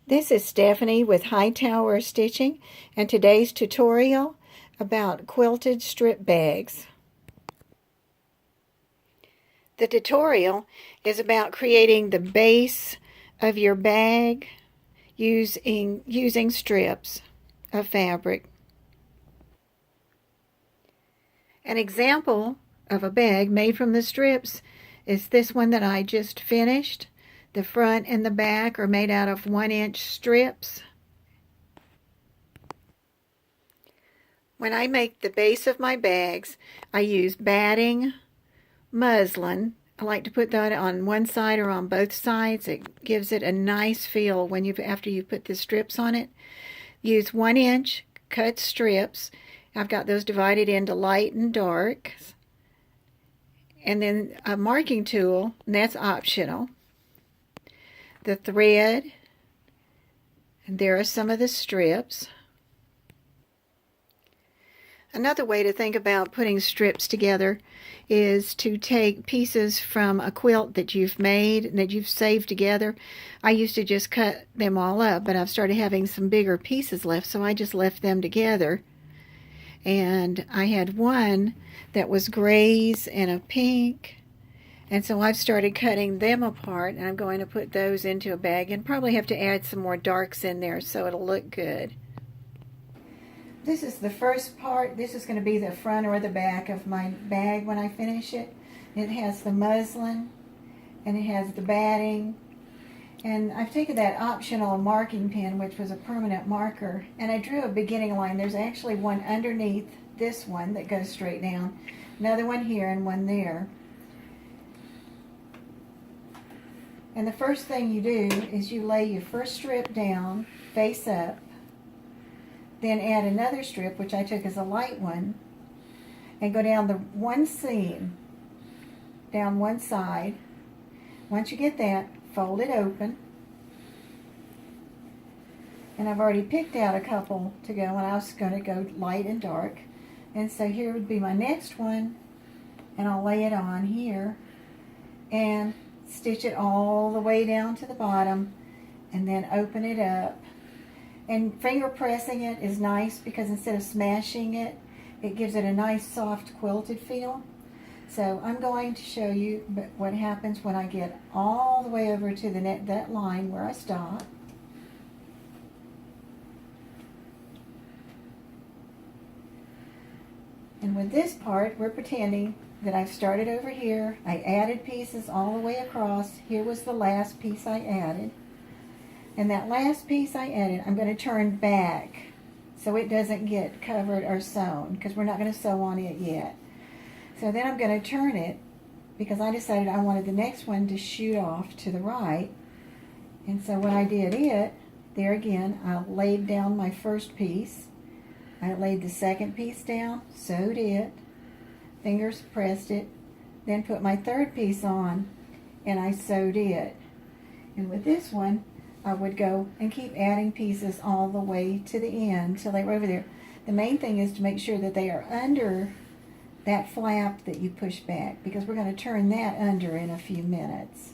This is Stephanie with Hightower Stitching, and today's tutorial about quilted strip bags. The tutorial is about creating the base of your bag using strips of fabric. An example of a bag made from the strips is this one that I just finished. The front and the back are made out of 1-inch strips. When I make the base of my bags, I use batting muslin. I like to put that on one side or on both sides. It gives it a nice feel after you put the strips on it. Use 1-inch cut strips. I've got those divided into light and dark. And then a marking tool, and that's optional. The thread, and there are some of the strips. Another way to think about putting strips together is to take pieces from a quilt that you've made and that you've saved together. I used to just cut them all up, but I've started having some bigger pieces left, so I just left them together. And I had one that was grays and a pink, and so I've started cutting them apart, and I'm going to put those into a bag and probably have to add some more darks in there so it'll look good. This is the first part. This is going to be the front or the back of my bag when I finish it. It has the muslin and it has the batting. And I've taken that optional marking pen, which was a permanent marker, and I drew a beginning line. There's actually one underneath this one that goes straight down, another one here and one there. And the first thing you do is you lay your first strip down face up, then add another strip, which I took as a light one, and go down the one seam, down one side. Once you get that, fold it open. And I've already picked out a couple to go, and I was going to go light and dark. And so here would be my next one, and I'll lay it on here and stitch it all the way down to the bottom and then open it up. And finger pressing it is nice because instead of smashing it, it gives it a nice soft quilted feel. So I'm going to show you what happens when I get all the way over to that line where I stop. And with this part, we're pretending that I've started over here. I added pieces all the way across. Here was the last piece I added. And that last piece I added, I'm going to turn back so it doesn't get covered or sewn, because we're not going to sew on it yet. So then I'm going to turn it because I decided I wanted the next one to shoot off to the right. And so when I did it, there again, I laid down my first piece. I laid the second piece down, sewed it, fingers pressed it, then put my third piece on, and I sewed it. And with this one, I would go and keep adding pieces all the way to the end till they were over there. The main thing is to make sure that they are under that flap that you push back, because we're going to turn that under in a few minutes.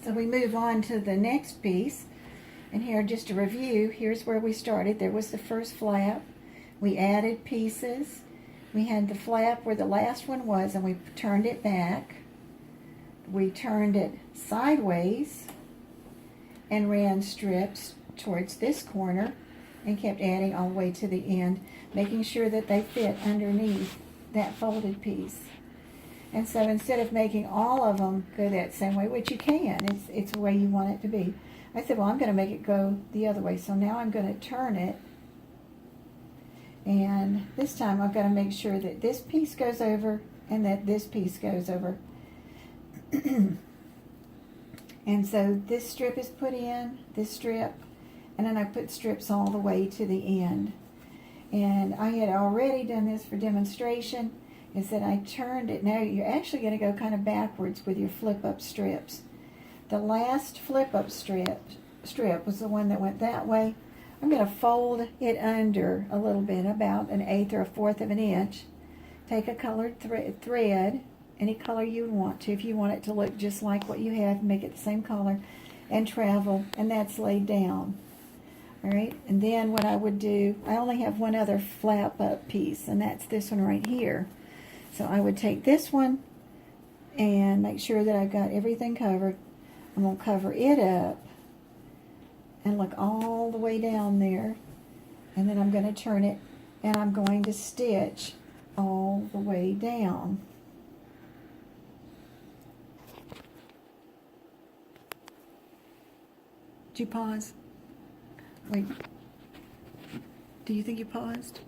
So we move on to the next piece. And here, just to review, here's where we started. There was the first flap. We added pieces. We had the flap where the last one was, and we turned it back. We turned it sideways and ran strips towards this corner and kept adding all the way to the end, making sure that they fit underneath that folded piece. And so instead of making all of them go that same way, which you can, it's the way you want it to be, I said, well, I'm going to make it go the other way. So now I'm going to turn it, and this time I've got to make sure that this piece goes over and that this piece goes over. And so this strip is put in, this strip, and then I put strips all the way to the end. And I had already done this for demonstration, is that I turned it. Now you're actually going to go kind of backwards with your flip-up strips. The last flip-up strip was the one that went that way. I'm going to fold it under a little bit, about 1/8 or 1/4 of an inch. Take a colored thread any color you want to. If you want it to look just like what you have, make it the same color and travel, and that's laid down. All right, and then what I would do, I only have one other flap up piece, and that's this one right here. So I would take this one and make sure that I've got everything covered. I'm going to cover it up and look all the way down there, and then I'm going to turn it and I'm going to stitch all the way down. Did you pause? Wait. Do you think you paused?